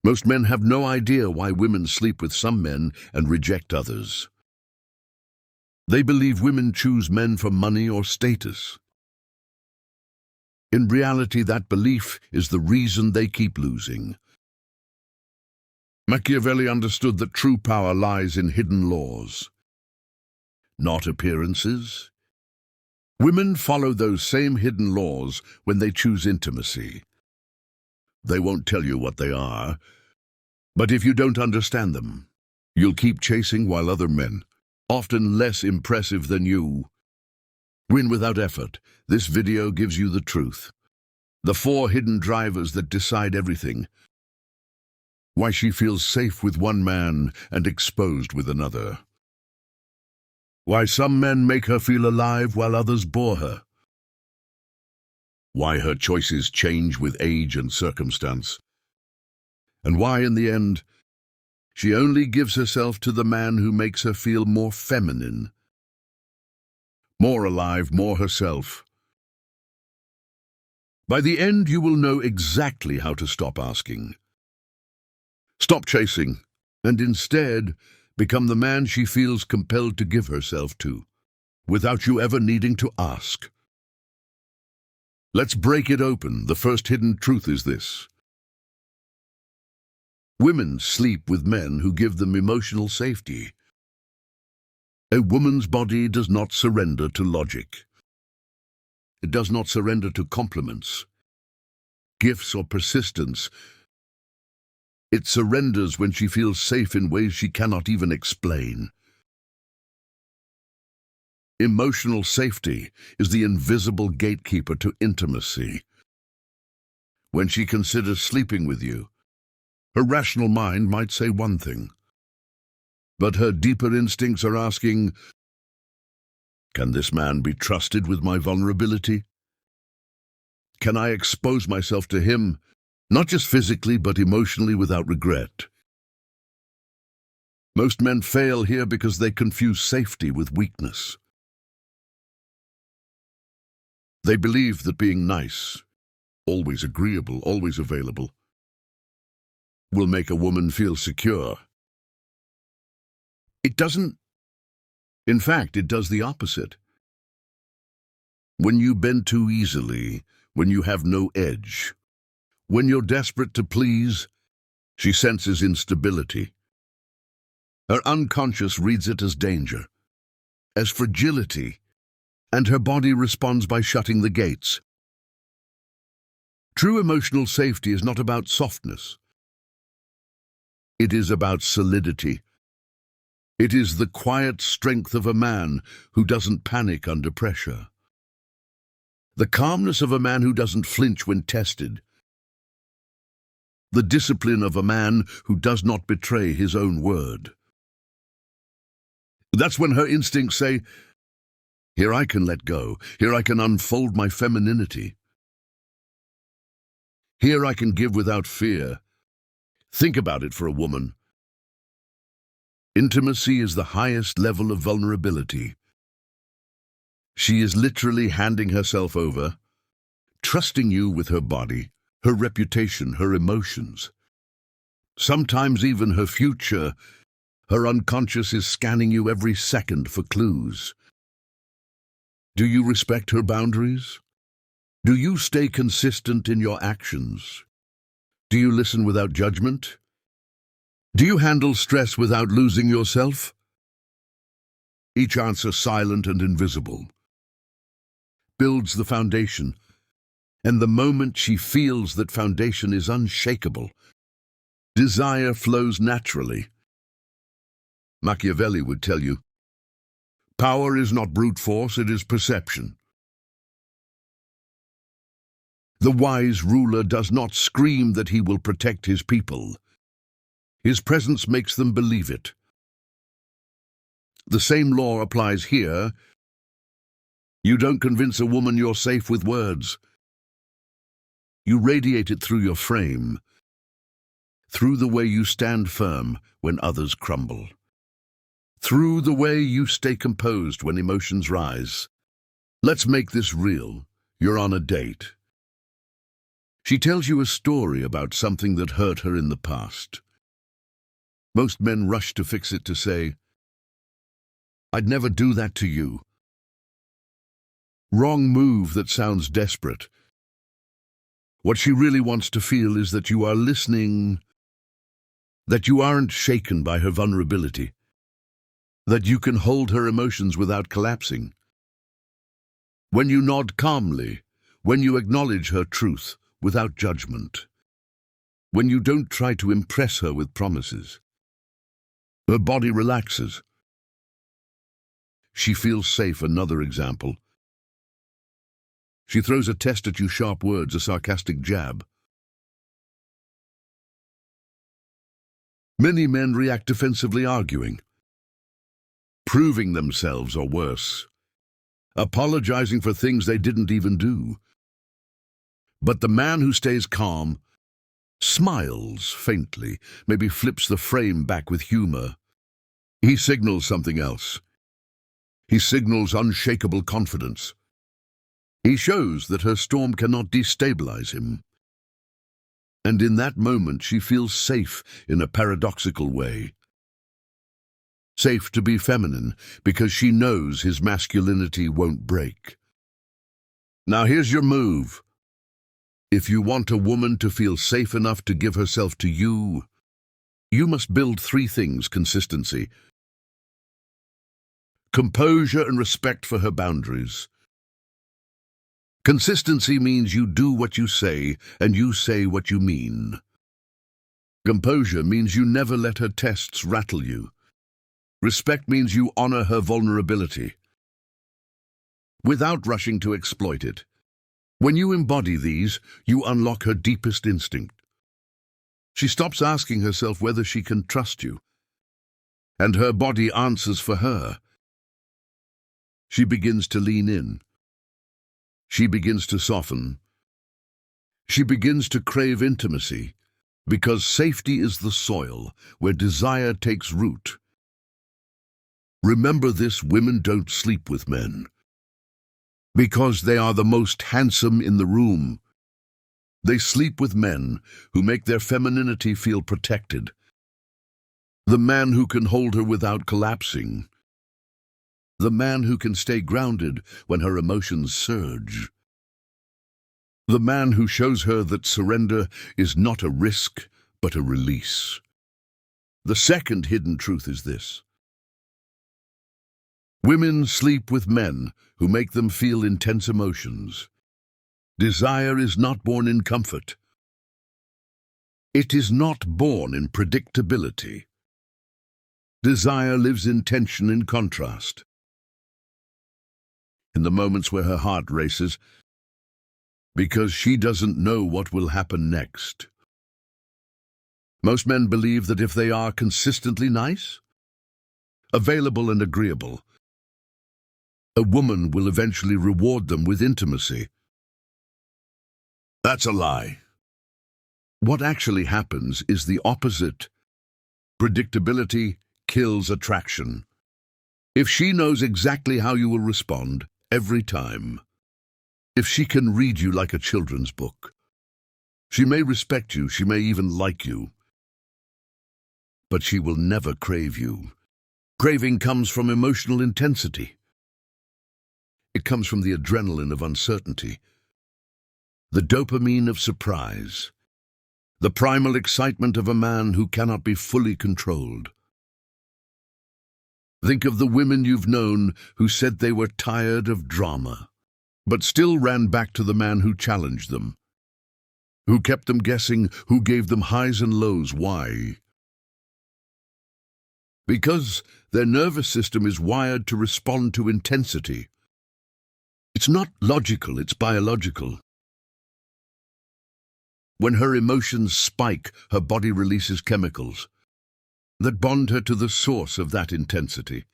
Most men have no idea why women sleep with some men and reject others. They believe women choose men for money or status. In reality, that belief is the reason they keep losing. Machiavelli understood that true power lies in hidden laws, not appearances. Women follow those same hidden laws when they choose intimacy. They won't tell you what they are, but if you don't understand them, you'll keep chasing while other men, often less impressive than you, win without effort. This video gives you the truth. The 4 hidden drivers that decide everything. Why she feels safe with one man and exposed with another. Why some men make her feel alive while others bore her. Why her choices change with age and circumstance. And why, in the end, she only gives herself to the man who makes her feel more feminine, more alive, more herself. By the end, you will know exactly how to stop asking. Stop chasing, and instead become the man she feels compelled to give herself to, without you ever needing to ask. Let's break it open. The first hidden truth is this. Women sleep with men who give them emotional safety. A woman's body does not surrender to logic. It does not surrender to compliments, gifts, or persistence. It surrenders when she feels safe in ways she cannot even explain. Emotional safety is the invisible gatekeeper to intimacy. When she considers sleeping with you, her rational mind might say one thing, but her deeper instincts are asking, can this man be trusted with my vulnerability? Can I expose myself to him, not just physically, but emotionally without regret? Most men fail here because they confuse safety with weakness. They believe that being nice, always agreeable, always available, will make a woman feel secure. It doesn't. In fact, it does the opposite. When you bend too easily, when you have no edge, when you're desperate to please, she senses instability. Her unconscious reads it as danger, as fragility, and her body responds by shutting the gates. True emotional safety is not about softness. It is about solidity. It is the quiet strength of a man who doesn't panic under pressure. The calmness of a man who doesn't flinch when tested. The discipline of a man who does not betray his own word. That's when her instincts say, here I can let go. Here I can unfold my femininity. Here I can give without fear. Think about it for a woman. Intimacy is the highest level of vulnerability. She is literally handing herself over, trusting you with her body, her reputation, her emotions. Sometimes even her future. Her unconscious is scanning you every second for clues. Do you respect her boundaries? Do you stay consistent in your actions? Do you listen without judgment? Do you handle stress without losing yourself? Each answer, silent and invisible, builds the foundation, and the moment she feels that foundation is unshakable, desire flows naturally. Machiavelli would tell you, power is not brute force, it is perception. The wise ruler does not scream that he will protect his people. His presence makes them believe it. The same law applies here. You don't convince a woman you're safe with words. You radiate it through your frame, through the way you stand firm when others crumble, through the way you stay composed when emotions rise. Let's make this real. You're on a date. She tells you a story about something that hurt her in the past. Most men rush to fix it, to say, "I'd never do that to you." Wrong move that sounds desperate. What she really wants to feel is that you are listening, that you aren't shaken by her vulnerability, that you can hold her emotions without collapsing. When you nod calmly, when you acknowledge her truth without judgment, when you don't try to impress her with promises, her body relaxes. She feels safe. Another example. She throws a test at you, sharp words, a sarcastic jab. Many men react defensively, arguing, proving themselves, or worse, apologizing for things they didn't even do. But the man who stays calm, smiles faintly, maybe flips the frame back with humor, he signals something else. He signals unshakable confidence. He shows that her storm cannot destabilize him. And in that moment, she feels safe in a paradoxical way. Safe to be feminine, because she knows his masculinity won't break. Now here's your move. If you want a woman to feel safe enough to give herself to you, you must build three things: consistency, composure, and respect for her boundaries. Consistency means you do what you say, and you say what you mean. Composure means you never let her tests rattle you. Respect means you honor her vulnerability, without rushing to exploit it. When you embody these, you unlock her deepest instinct. She stops asking herself whether she can trust you, and her body answers for her. She begins to lean in. She begins to soften. She begins to crave intimacy, because safety is the soil where desire takes root. Remember this: women don't sleep with men because they are the most handsome in the room. They sleep with men who make their femininity feel protected. The man who can hold her without collapsing. The man who can stay grounded when her emotions surge. The man who shows her that surrender is not a risk, but a release. The second hidden truth is this: women sleep with men who make them feel intense emotions. Desire is not born in comfort. It is not born in predictability. Desire lives in tension, in contrast. In the moments where her heart races, because she doesn't know what will happen next. Most men believe that if they are consistently nice, available and agreeable, a woman will eventually reward them with intimacy. That's a lie. What actually happens is the opposite. Predictability kills attraction. If she knows exactly how you will respond every time, if she can read you like a children's book, she may respect you, she may even like you, but she will never crave you. Craving comes from emotional intensity. It comes from the adrenaline of uncertainty, the dopamine of surprise, the primal excitement of a man who cannot be fully controlled. Think of the women you've known who said they were tired of drama, but still ran back to the man who challenged them, who kept them guessing, who gave them highs and lows. Why? Because their nervous system is wired to respond to intensity. It's not logical, it's biological. When her emotions spike, her body releases chemicals that bond her to the source of that intensity.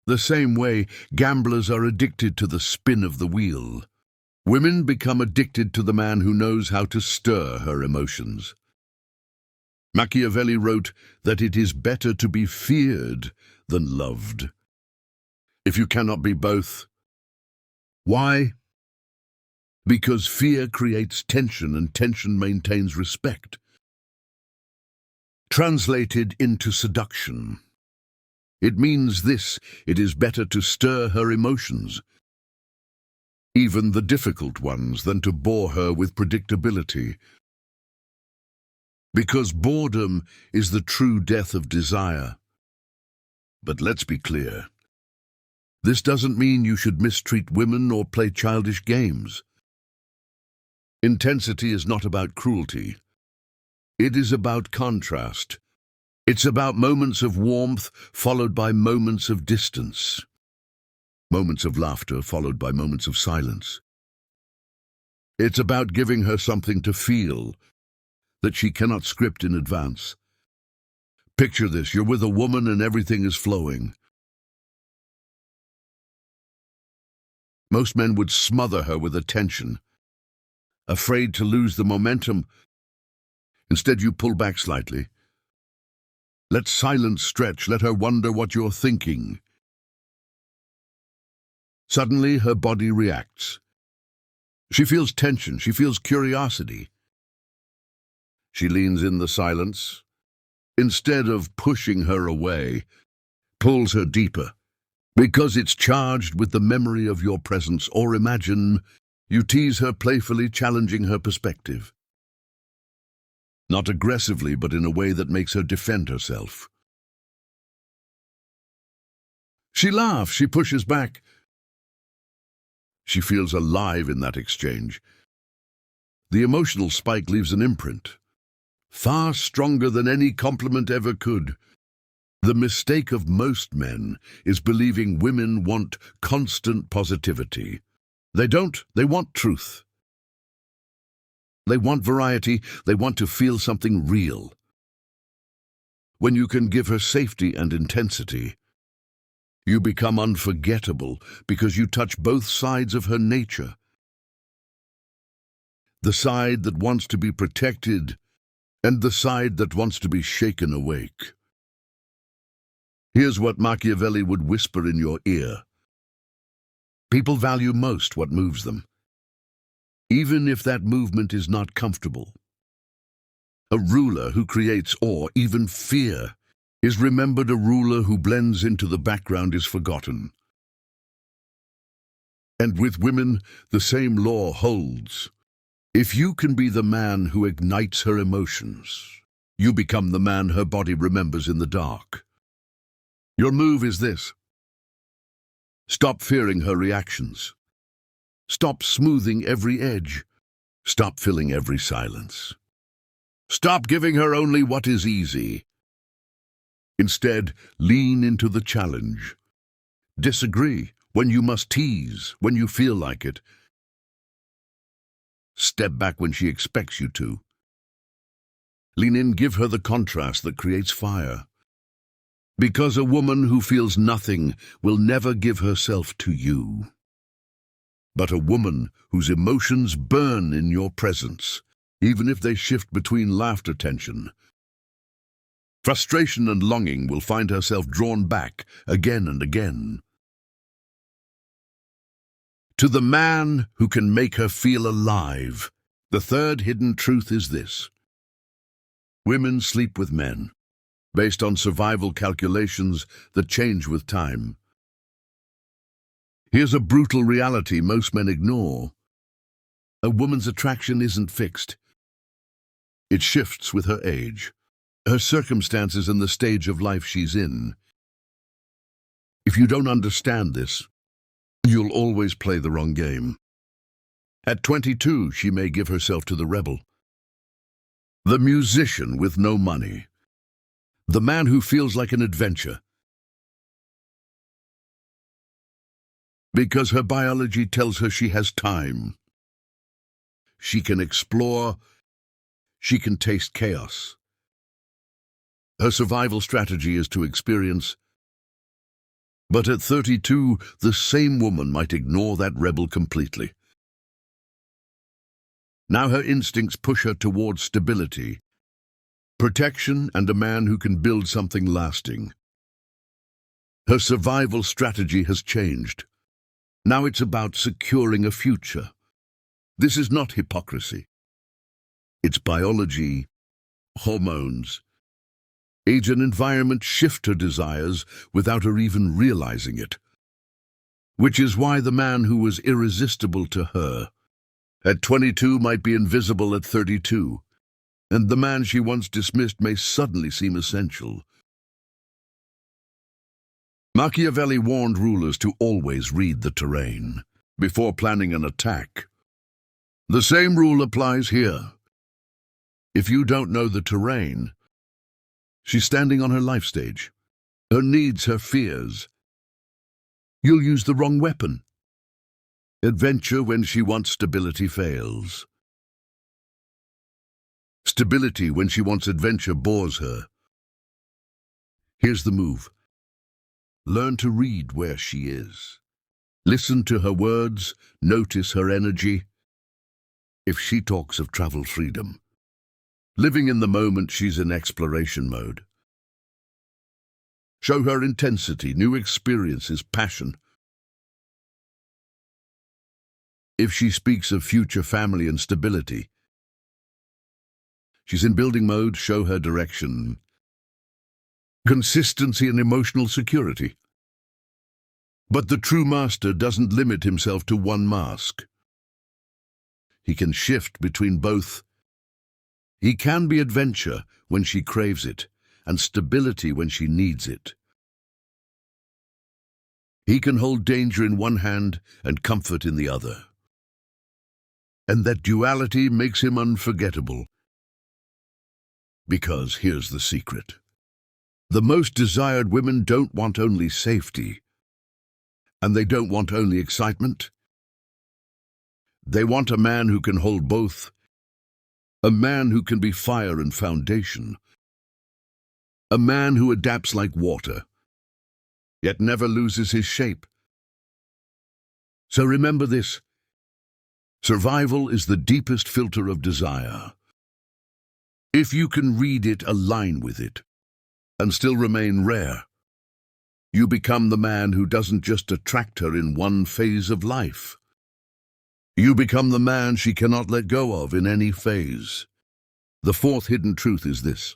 The same way gamblers are addicted to the spin of the wheel, women become addicted to the man who knows how to stir her emotions. Machiavelli wrote that it is better to be feared than loved. If you cannot be both, why? Because fear creates tension and tension maintains respect. Translated into seduction. It means this: it is better to stir her emotions, even the difficult ones, than to bore her with predictability. Because boredom is the true death of desire. But let's be clear. This doesn't mean you should mistreat women or play childish games. Intensity is not about cruelty. It is about contrast. It's about moments of warmth followed by moments of distance. Moments of laughter followed by moments of silence. It's about giving her something to feel that she cannot script in advance. Picture this: you're with a woman and everything is flowing. Most men would smother her with attention, afraid to lose the momentum. Instead, you pull back slightly. Let silence stretch, let her wonder what you're thinking. Suddenly, her body reacts. She feels tension, she feels curiosity. She leans in the silence. Instead of pushing her away, pulls her deeper, because it's charged with the memory of your presence. Or imagine you tease her playfully, challenging her perspective. Not aggressively, but in a way that makes her defend herself. She laughs, she pushes back. She feels alive in that exchange. The emotional spike leaves an imprint, far stronger than any compliment ever could. The mistake of most men is believing women want constant positivity. They don't, they want truth. They want variety, they want to feel something real. When you can give her safety and intensity, you become unforgettable because you touch both sides of her nature. The side that wants to be protected and the side that wants to be shaken awake. Here's what Machiavelli would whisper in your ear. People value most what moves them, even if that movement is not comfortable. A ruler who creates awe, even fear, is remembered. A ruler who blends into the background is forgotten. And with women, the same law holds. If you can be the man who ignites her emotions, you become the man her body remembers in the dark. Your move is this: stop fearing her reactions. Stop smoothing every edge. Stop filling every silence. Stop giving her only what is easy. Instead, lean into the challenge. Disagree when you must, tease when you feel like it. Step back when she expects you to. Lean in, give her the contrast that creates fire. Because a woman who feels nothing will never give herself to you. But a woman whose emotions burn in your presence, even if they shift between laughter, tension, frustration and longing, will find herself drawn back again and again. To the man who can make her feel alive, the third hidden truth is this: women sleep with men, based on survival calculations that change with time. Here's a brutal reality most men ignore. A woman's attraction isn't fixed. It shifts with her age, her circumstances, and the stage of life she's in. If you don't understand this, you'll always play the wrong game. At 22, she may give herself to the rebel, the musician with no money, the man who feels like an adventure. Because her biology tells her she has time. She can explore, she can taste chaos. Her survival strategy is to experience. But at 32, the same woman might ignore that rebel completely. Now her instincts push her towards stability, protection, and a man who can build something lasting. Her survival strategy has changed. Now it's about securing a future. This is not hypocrisy. It's biology, hormones. Age and environment shift her desires without her even realizing it. Which is why the man who was irresistible to her at 22 might be invisible at 32, and the man she once dismissed may suddenly seem essential. Machiavelli warned rulers to always read the terrain before planning an attack. The same rule applies here. If you don't know the terrain, she's standing on her life stage, her needs, her fears. You'll use the wrong weapon. Adventure when she wants stability fails. Stability when she wants adventure bores her. Here's the move. Learn to read where she is. Listen to her words, notice her energy. If she talks of travel freedom, living in the moment, she's in exploration mode. Show her intensity, new experiences, passion. If she speaks of future family and stability, she's in building mode. Show her direction, consistency and emotional security. But the true master doesn't limit himself to one mask. He can shift between both. He can be adventure when she craves it, and stability when she needs it. He can hold danger in one hand and comfort in the other. And that duality makes him unforgettable. Because here's the secret. The most desired women don't want only safety, and they don't want only excitement. They want a man who can hold both, a man who can be fire and foundation, a man who adapts like water, yet never loses his shape. So remember this. Survival is the deepest filter of desire. If you can read it, align with it, and still remain rare, you become the man who doesn't just attract her in one phase of life. You become the man she cannot let go of in any phase. The fourth hidden truth is this.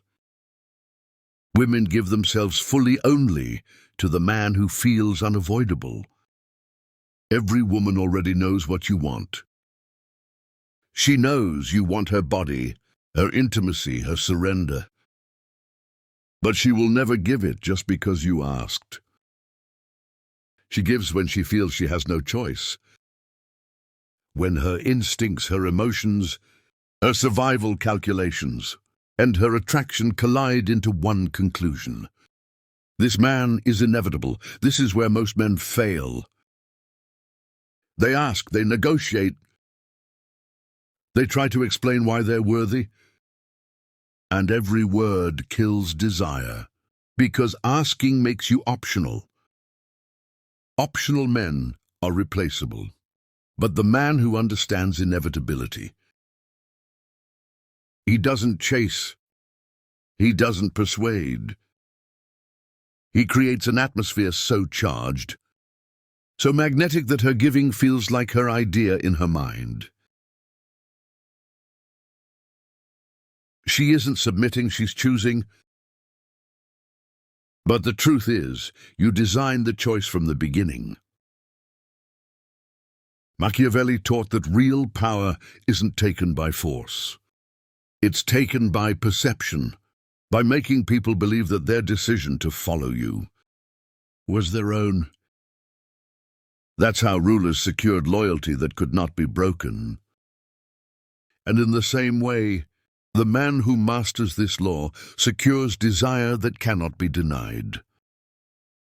Women give themselves fully only to the man who feels unavoidable. Every woman already knows what you want. She knows you want her body, her intimacy, her surrender. But she will never give it just because you asked. She gives when she feels she has no choice. When her instincts, her emotions, her survival calculations, and her attraction collide into one conclusion. This man is inevitable. This is where most men fail. They ask, they negotiate, they try to explain why they're worthy, and every word kills desire, because asking makes you optional. Optional men are replaceable. But the man who understands inevitability, he doesn't chase, he doesn't persuade. He creates an atmosphere so charged, so magnetic that her giving feels like her idea in her mind. She isn't submitting, she's choosing. But the truth is, you designed the choice from the beginning. Machiavelli taught that real power isn't taken by force. It's taken by perception, by making people believe that their decision to follow you was their own. That's how rulers secured loyalty that could not be broken. And in the same way, the man who masters this law secures desire that cannot be denied.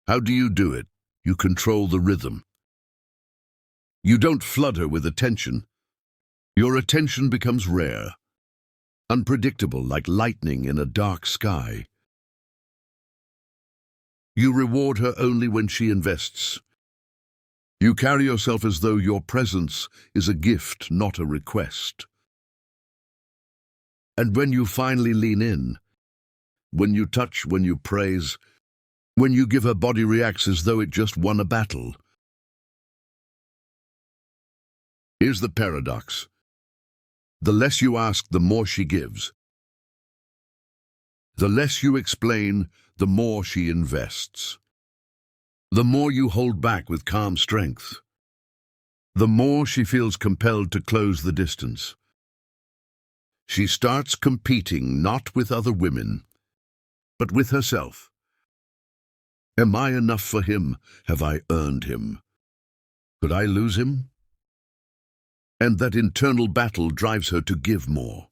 How do you do it? You control the rhythm. You don't flood her with attention. Your attention becomes rare, unpredictable, like lightning in a dark sky. You reward her only when she invests. You carry yourself as though your presence is a gift, not a request. And when you finally lean in, when you touch, when you praise, when you give, her body reacts as though it just won a battle. Here's the paradox. The less you ask, the more she gives. The less you explain, the more she invests. The more you hold back with calm strength, the more she feels compelled to close the distance. She starts competing not with other women, but with herself. Am I enough for him? Have I earned him? Could I lose him? And that internal battle drives her to give more,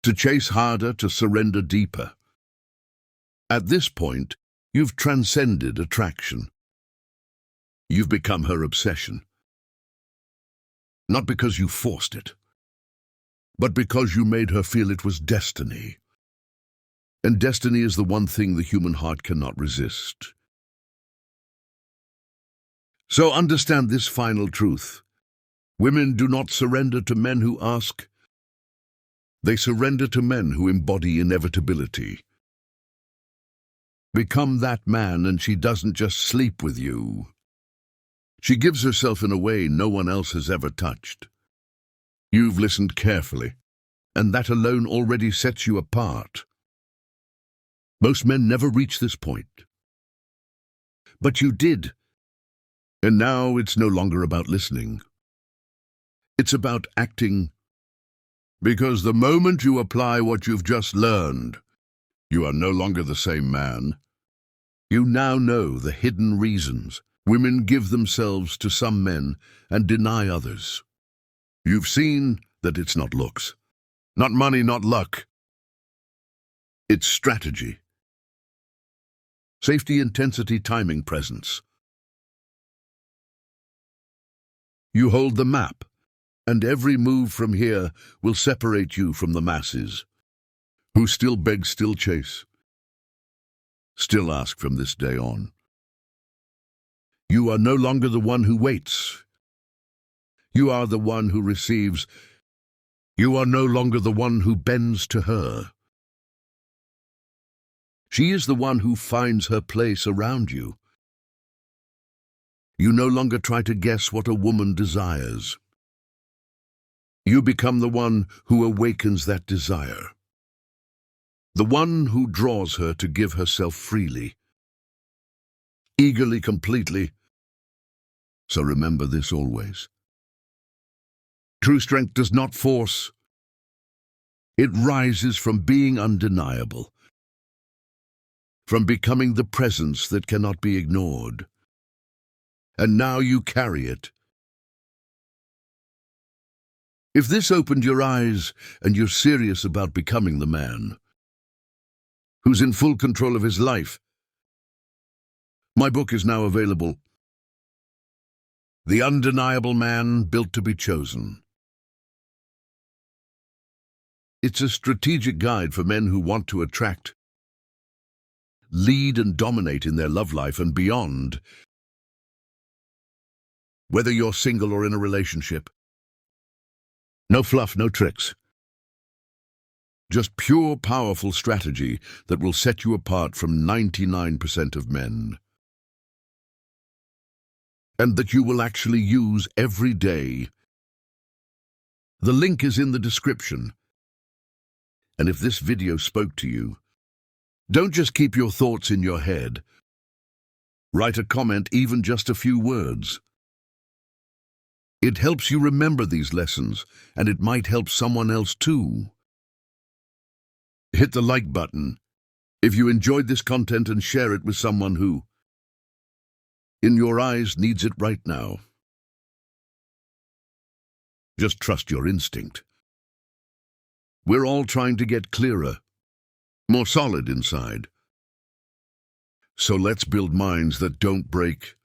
to chase harder, to surrender deeper. At this point, you've transcended attraction. You've become her obsession. Not because you forced it, but because you made her feel it was destiny. And destiny is the one thing the human heart cannot resist. So understand this final truth. Women do not surrender to men who ask. They surrender to men who embody inevitability. Become that man, and she doesn't just sleep with you. She gives herself in a way no one else has ever touched. You've listened carefully, and that alone already sets you apart. Most men never reach this point. But you did. And now it's no longer about listening. It's about acting. Because the moment you apply what you've just learned, you are no longer the same man. You now know the hidden reasons women give themselves to some men and deny others. You've seen that it's not looks, not money, not luck. It's strategy. Safety, intensity, timing, presence. You hold the map, and every move from here will separate you from the masses, who still beg, still chase, still ask from this day on. You are no longer the one who waits. You are the one who receives. You are no longer the one who bends to her. She is the one who finds her place around you. You no longer try to guess what a woman desires. You become the one who awakens that desire. The one who draws her to give herself freely, eagerly, completely. So remember this always. True strength does not force. It rises from being undeniable, from becoming the presence that cannot be ignored. And now you carry it. If this opened your eyes and you're serious about becoming the man who's in full control of his life, my book is now available. The Undeniable Man Built to be Chosen. It's a strategic guide for men who want to attract, lead and dominate in their love life and beyond. Whether you're single or in a relationship. No fluff, no tricks. Just pure, powerful strategy that will set you apart from 99% of men. And that you will actually use every day. The link is in the description. And if this video spoke to you, don't just keep your thoughts in your head. Write a comment, even just a few words. It helps you remember these lessons, and it might help someone else too. Hit the like button if you enjoyed this content and share it with someone who, in your eyes, needs it right now. Just trust your instinct. We're all trying to get clearer, more solid inside. So let's build minds that don't break,